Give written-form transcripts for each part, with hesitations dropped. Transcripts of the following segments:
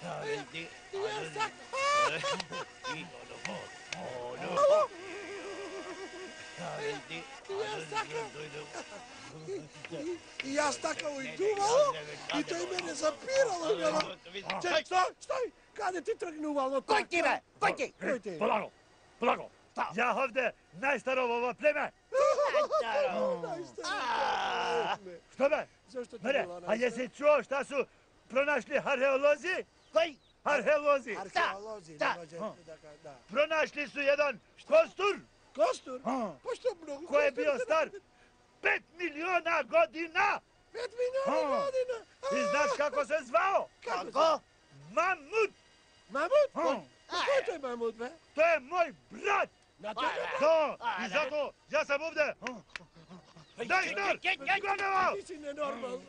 Ja tak. Ja stakao i duvalo i to i mene zapiralo. Staj, kada ti trgnuvalo tako? Koj ti be? Koj ti? Koj ti? Polako. Ja ovde najstarovo pleme. Što be? Zašto ti Mere, bila a jesi čuo šta su pronašli arheolozi? Koji? Arheolozi. Arheolozi. Da. Da. Pronašli su jedan kostur Kostur? Pa što mnogo? koji je bio star 5 miliona godina. 5 miliona godina? I znaš kako se zvao? Kako? Mamut. Mamut? Pa ko je to mamut, be? To je moj brat. Na tebe? Da, i zato ja sam ovde. Daj star, graneva! Ti si nenormal.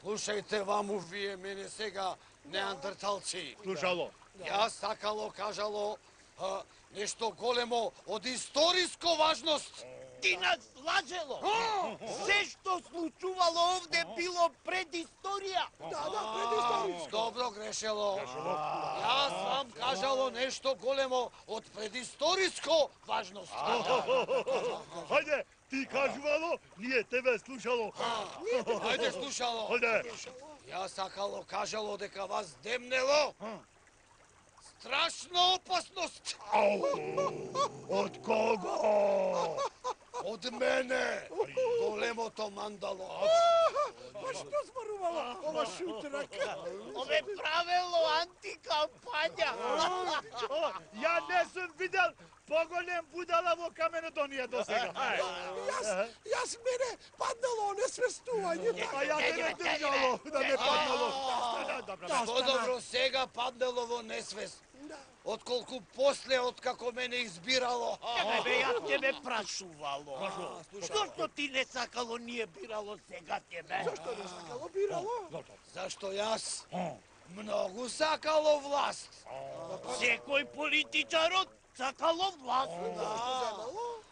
Слушайте, вие мене сега, неандерталци. Slušalo. Јас сакало, кажало, нешто големо од историско важност. Ти нас лажело! Се што случувало овде било предисторија! Da, predistoričko. Добро грешело. Јас вам кажало нешто големо од предисториско важност. Hajde, ti kažuvalo, nije tebe slušalo. Ајде слушало. Hajde. Јас сакало, кажало дека вас демнело. Страшна опасност. Od koga? Од мене. Големото мандало. Pa što zmaruvalo ova šutraka? Ове правело антикампања! Ja nesam videl pogoljem budalavo kameno donije do сега. Jas mene padnalo nesvestuvanje. A ja te ne držalo da me padnalo. Подобро сега паднело во несвест. Отколку после, откако мене избирало. Бе, јас тебе прашувало. Зошто ти не сакало ние бирало сега тебе? Zašto ne sakalo biralo? Зашто јас многу сакало власт. Секој политичарот сакало власт.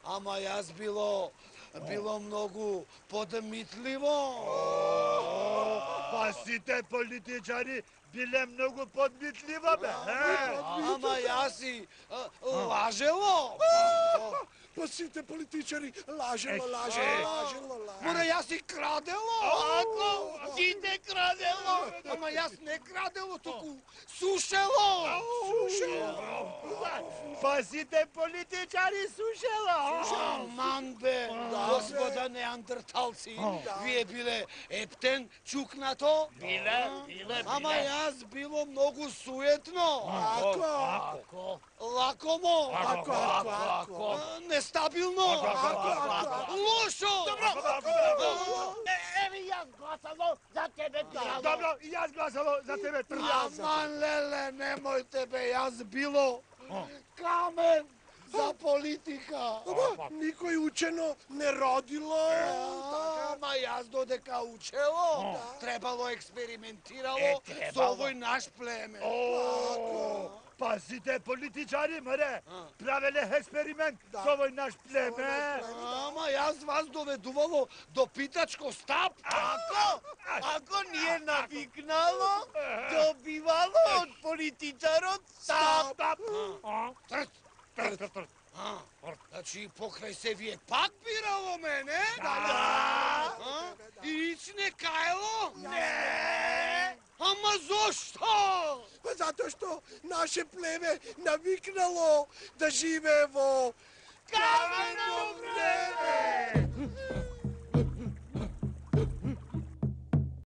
Ама јас било многу подмитливо. Pa si te političari bile mnogo podmitljiva be. Ама јас и лажело. Pa svi političari laželo. Море јас и крадело. Ако ти не крадело? Ама јас не крадело, туку сушело. Pa si te političari sušela. Аман бе, господа неандерталци, вие биле ептен, чукнато. Биле. Ама јас било многу суетно. Ако? Лакомо. Ako? Нестабилно. Лошо. Еви јас гласало за тебе бирало. Dobro, i ja glasalo za tebe trljam. Аман леле, немојте бе, јас било камен за политика. Nikoj učeno ne rodilo. Ама јас додека учело, требало експериментирало со овој наш племе. Pa si te političari, mre, pravile eksperiment s ovoj naš pleme. Ама јас вас доведувало до питачко стап. Ако ние навикнало, добивало од политичарот стап. Значи, покрај се вие пак бирало мене? И ич не каело? Не. Ама зошто? Zato što naše pleme naviknalo da žive vo Камено време!